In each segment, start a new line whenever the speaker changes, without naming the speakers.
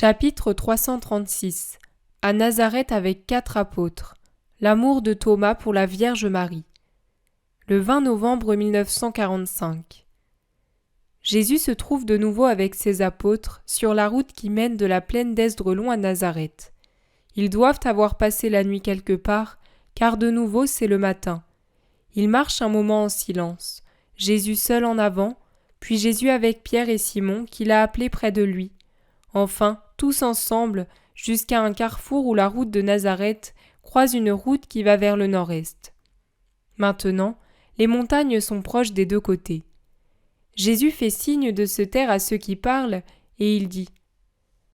Chapitre 336. À Nazareth avec 4 apôtres. L'amour de Thomas pour la Vierge Marie. Le 20 novembre 1945. Jésus se trouve de nouveau avec ses apôtres sur la route qui mène de la plaine d'Esdrelon à Nazareth. Ils doivent avoir passé la nuit quelque part, car de nouveau c'est le matin. Ils marchent un moment en silence, Jésus seul en avant, puis Jésus avec Pierre et Simon qu'il a appelés près de lui. Enfin, tous ensemble, jusqu'à un carrefour où la route de Nazareth croise une route qui va vers le nord-est. Maintenant, les montagnes sont proches des deux côtés. Jésus fait signe de se taire à ceux qui parlent, et il dit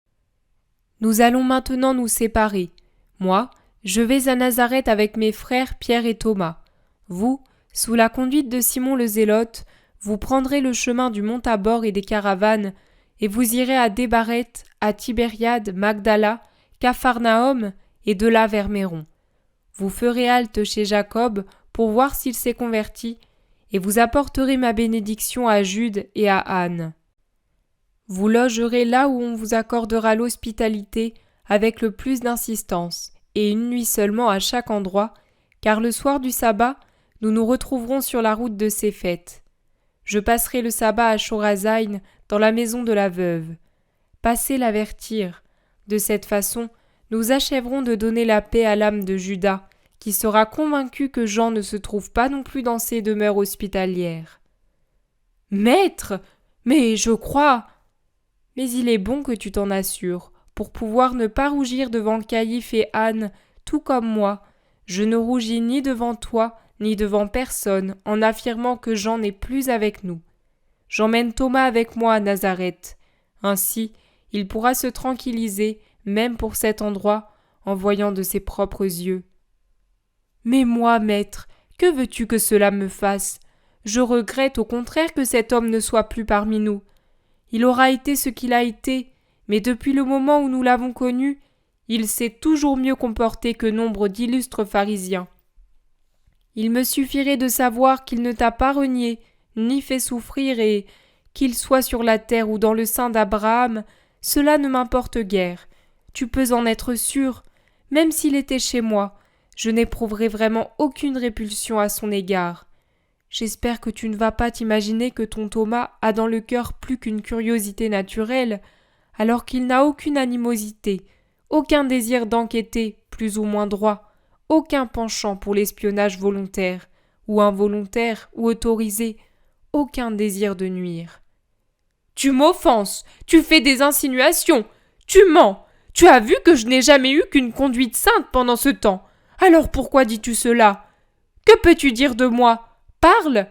« Nous allons maintenant nous séparer. Moi, je vais à Nazareth avec mes frères Pierre et Thomas. Vous, sous la conduite de Simon le Zélote, vous prendrez le chemin du mont Tabor et des caravanes, et vous irez à Débaret, à Tibériade, Magdala, Capharnaüm, et de là vers Méron. Vous ferez halte chez Jacob pour voir s'il s'est converti, et vous apporterez ma bénédiction à Jude et à Anne. Vous logerez là où on vous accordera l'hospitalité avec le plus d'insistance, et une nuit seulement à chaque endroit, car le soir du sabbat, nous nous retrouverons sur la route de ces fêtes. Je passerai le sabbat à Chorazaïn, dans la maison de la veuve. Passez l'avertir. De cette façon, nous achèverons de donner la paix à l'âme de Judas, qui sera convaincu que Jean ne se trouve pas non plus dans ses demeures hospitalières. « Maître, mais je crois… » Mais il est bon que tu t'en assures, pour pouvoir ne pas rougir devant Caïphe et Anne, tout comme moi. Je ne rougis ni devant toi, ni devant personne, en affirmant que Jean n'est plus avec nous. J'emmène Thomas avec moi à Nazareth. Ainsi, il pourra se tranquilliser, même pour cet endroit, en voyant de ses propres yeux. Mais moi, maître, que veux-tu que cela me fasse ? Je regrette au contraire que cet homme ne soit plus parmi nous. Il aura été ce qu'il a été, mais depuis le moment où nous l'avons connu, il s'est toujours mieux comporté que nombre d'illustres pharisiens. Il me suffirait de savoir qu'il ne t'a pas renié, ni fait souffrir, et qu'il soit sur la terre ou dans le sein d'Abraham, cela ne m'importe guère. Tu peux en être sûr, même s'il était chez moi, je n'éprouverai vraiment aucune répulsion à son égard. J'espère que tu ne vas pas t'imaginer que ton Thomas a dans le cœur plus qu'une curiosité naturelle, alors qu'il n'a aucune animosité, aucun désir d'enquêter, plus ou moins droit, aucun penchant pour l'espionnage volontaire, ou involontaire, ou autorisé, aucun désir de nuire. « Tu m'offenses, tu fais des insinuations, tu mens, tu as vu que je n'ai jamais eu qu'une conduite sainte pendant ce temps. Alors pourquoi dis-tu cela ? Que peux-tu dire de moi ? Parle !»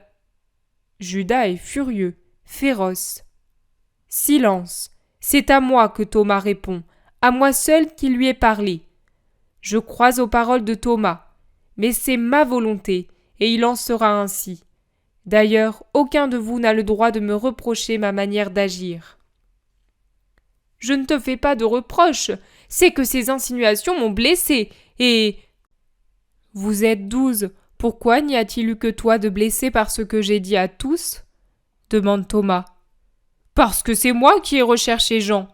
Judas est furieux, féroce. « Silence, c'est à moi que Thomas répond, à moi seul qui lui ai parlé. Je crois aux paroles de Thomas, mais c'est ma volonté, et il en sera ainsi. D'ailleurs, aucun de vous n'a le droit de me reprocher ma manière d'agir. » « Je ne te fais pas de reproches, c'est que ces insinuations m'ont blessé, et… » « Vous êtes 12, pourquoi n'y a-t-il eu que toi de blessé par ce que j'ai dit à tous ?» demande Thomas. « Parce que c'est moi qui ai recherché Jean. »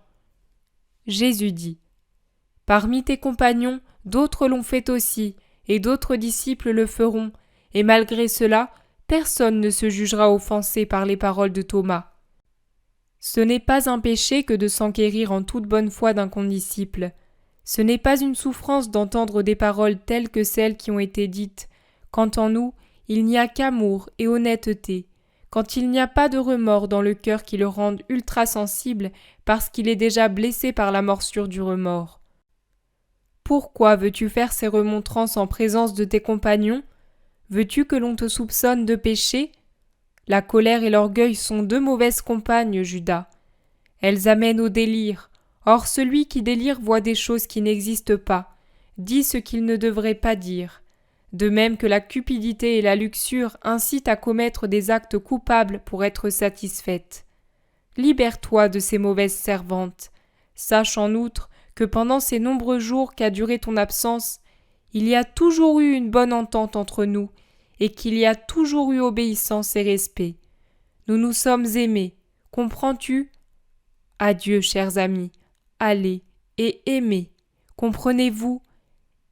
Jésus dit « Parmi tes compagnons, d'autres l'ont fait aussi, et d'autres disciples le feront, et malgré cela, personne ne se jugera offensé par les paroles de Thomas. Ce n'est pas un péché que de s'enquérir en toute bonne foi d'un condisciple. Ce n'est pas une souffrance d'entendre des paroles telles que celles qui ont été dites, quand en nous, il n'y a qu'amour et honnêteté, quand il n'y a pas de remords dans le cœur qui le rendent ultra-sensible parce qu'il est déjà blessé par la morsure du remords. Pourquoi veux-tu faire ces remontrances en présence de tes compagnons ? Veux-tu que l'on te soupçonne de péché ? La colère et l'orgueil sont deux mauvaises compagnes, Judas. Elles amènent au délire. Or celui qui délire voit des choses qui n'existent pas, dit ce qu'il ne devrait pas dire. De même que la cupidité et la luxure incitent à commettre des actes coupables pour être satisfaites. Libère-toi de ces mauvaises servantes. Sache en outre que pendant ces nombreux jours qu'a duré ton absence, il y a toujours eu une bonne entente entre nous, et qu'il y a toujours eu obéissance et respect. Nous nous sommes aimés, comprends-tu ? Adieu, chers amis, allez et aimez. Comprenez-vous?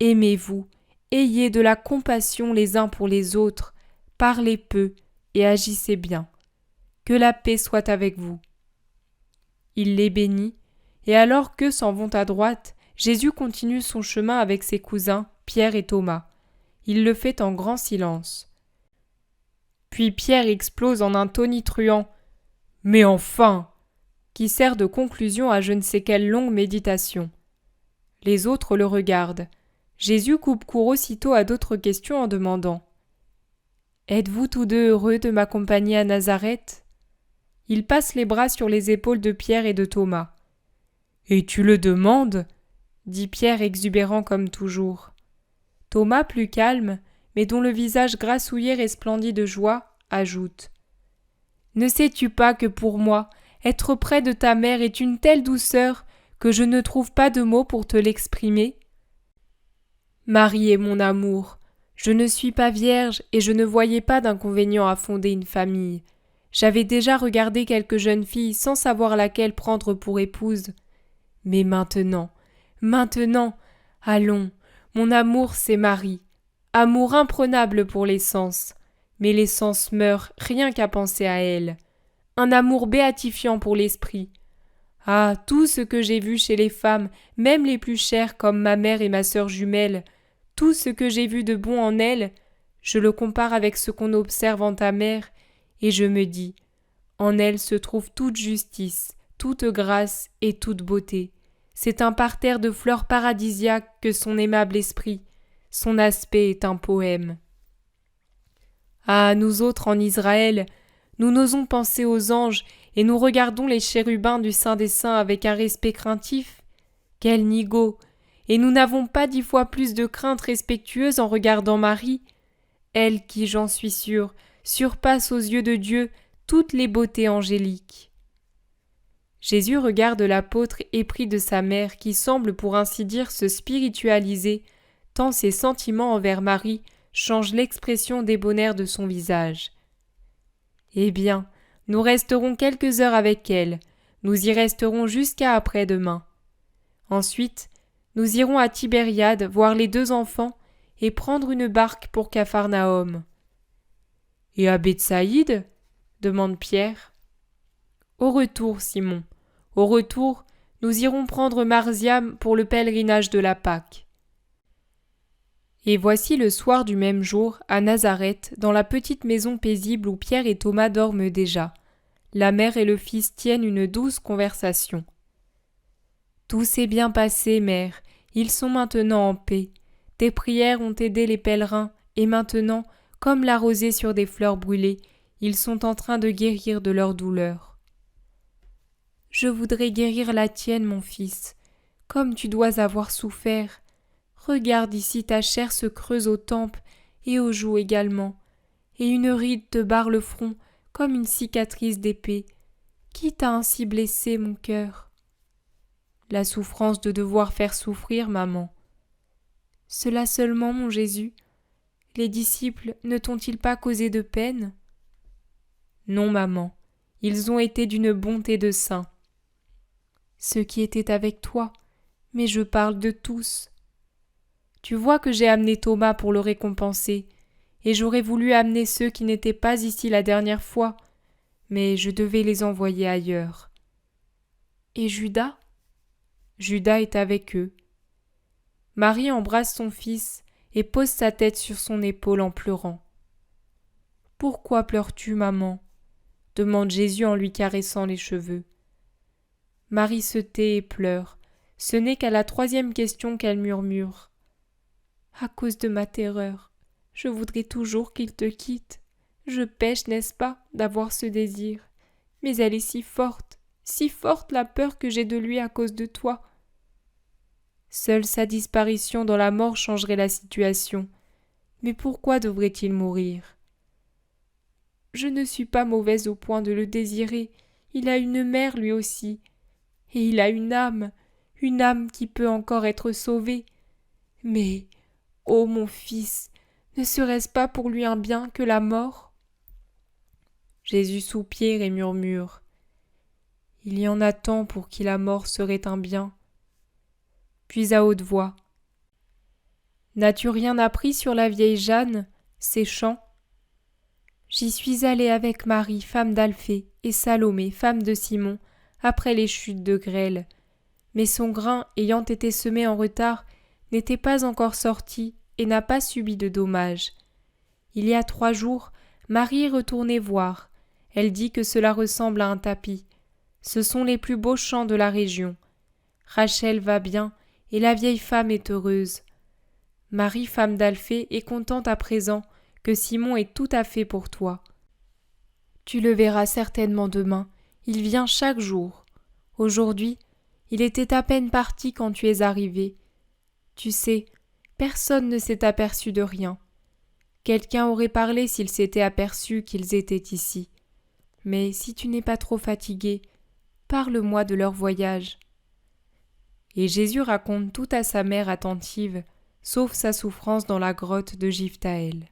Aimez-vous, ayez de la compassion les uns pour les autres, parlez peu et agissez bien. Que la paix soit avec vous. » Il les bénit, et alors qu'eux s'en vont à droite, Jésus continue son chemin avec ses cousins, Pierre et Thomas. Il le fait en grand silence. Puis Pierre explose en un tonitruant « Mais enfin !» qui sert de conclusion à je ne sais quelle longue méditation. Les autres le regardent. Jésus coupe court aussitôt à d'autres questions en demandant « Êtes-vous tous deux heureux de m'accompagner à Nazareth ?» Il passe les bras sur les épaules de Pierre et de Thomas. « Et tu le demandes ?» dit Pierre exubérant comme toujours. Thomas, plus calme, mais dont le visage grassouillé resplendit de joie, ajoute « Ne sais-tu pas que pour moi, être près de ta mère est une telle douceur que je ne trouve pas de mots pour te l'exprimer ? Marie est mon amour. Je ne suis pas vierge et je ne voyais pas d'inconvénient à fonder une famille. J'avais déjà regardé quelques jeunes filles sans savoir laquelle prendre pour épouse. Mais maintenant, allons, mon amour c'est Marie. Amour imprenable pour les sens. Mais les sens meurent rien qu'à penser à elle. Un amour béatifiant pour l'esprit. Ah, tout ce que j'ai vu chez les femmes, même les plus chères comme ma mère et ma sœur jumelle, tout ce que j'ai vu de bon en elles, je le compare avec ce qu'on observe en ta mère, et je me dis, en elle se trouve toute justice, toute grâce et toute beauté. C'est un parterre de fleurs paradisiaques que son aimable esprit. Son aspect est un poème. Ah, nous autres en Israël, nous n'osons penser aux anges et nous regardons les chérubins du Saint des Saints avec un respect craintif. Quel nigaud! Et nous n'avons pas 10 fois plus de crainte respectueuse en regardant Marie, elle qui, j'en suis sûre, surpasse aux yeux de Dieu toutes les beautés angéliques. Jésus regarde l'apôtre épris de sa mère qui semble pour ainsi dire se spiritualiser, tant ses sentiments envers Marie changent l'expression débonnaire de son visage. Eh bien, nous resterons quelques heures avec elle, nous y resterons jusqu'à après-demain. Ensuite, nous irons à Tibériade voir les 2 enfants et prendre une barque pour Capharnaüm. « Et à Bethsaïde ?» demande Pierre. « Au retour, Simon, au retour, nous irons prendre Marziam pour le pèlerinage de la Pâque. » Et voici le soir du même jour, à Nazareth, dans la petite maison paisible où Pierre et Thomas dorment déjà. La mère et le fils tiennent une douce conversation. « Tout s'est bien passé, mère, ils sont maintenant en paix. Tes prières ont aidé les pèlerins, et maintenant, comme la rosée sur des fleurs brûlées, ils sont en train de guérir de leur douleur. »« Je voudrais guérir la tienne, mon fils, comme tu dois avoir souffert. Regarde ici ta chair se creuse aux tempes et aux joues également, et une ride te barre le front comme une cicatrice d'épée. Qui t'a ainsi blessé, mon cœur ? » « La souffrance de devoir faire souffrir, maman. »« Cela seulement, mon Jésus ? Les disciples ne t'ont-ils pas causé de peine ? » ?»« Non, maman, ils ont été d'une bonté de saints. »« Ceux qui étaient avec toi, mais je parle de tous. » Tu vois que j'ai amené Thomas pour le récompenser, et j'aurais voulu amener ceux qui n'étaient pas ici la dernière fois, mais je devais les envoyer ailleurs. Et Judas ? Judas est avec eux. Marie embrasse son fils et pose sa tête sur son épaule en pleurant. « Pourquoi pleures-tu, maman ?» demande Jésus en lui caressant les cheveux. Marie se tait et pleure. Ce n'est qu'à la 3e question qu'elle murmure. « À cause de ma terreur, je voudrais toujours qu'il te quitte. Je pêche, n'est-ce pas, d'avoir ce désir. Mais elle est si forte la peur que j'ai de lui à cause de toi. » Seule sa disparition dans la mort changerait la situation. Mais pourquoi devrait-il mourir ? Je ne suis pas mauvaise au point de le désirer. Il a une mère lui aussi. Et il a une âme qui peut encore être sauvée. Mais, ô mon fils, ne serait-ce pas pour lui un bien que la mort ? Jésus soupire et murmure. Il y en a tant pour qui la mort serait un bien. puis à haute voix. N'as-tu rien appris sur la vieille Jeanne, ses chants ? J'y suis allée avec Marie, femme d'Alphée, et Salomé, femme de Simon, après les chutes de grêle. Mais son grain, ayant été semé en retard, n'était pas encore sorti et n'a pas subi de dommages. Il y a 3 jours, Marie est retournée voir. Elle dit que cela ressemble à un tapis. Ce sont les plus beaux champs de la région. Rachel va bien, et la vieille femme est heureuse. Marie, femme d'Alphée, est contente à présent que Simon est tout à fait pour toi. Tu le verras certainement demain, il vient chaque jour. Aujourd'hui, il était à peine parti quand tu es arrivé. Tu sais, personne ne s'est aperçu de rien. Quelqu'un aurait parlé s'il s'était aperçu qu'ils étaient ici. Mais si tu n'es pas trop fatigué, parle-moi de leur voyage. Et Jésus raconte tout à sa mère attentive, sauf sa souffrance dans la grotte de Jiphtaël.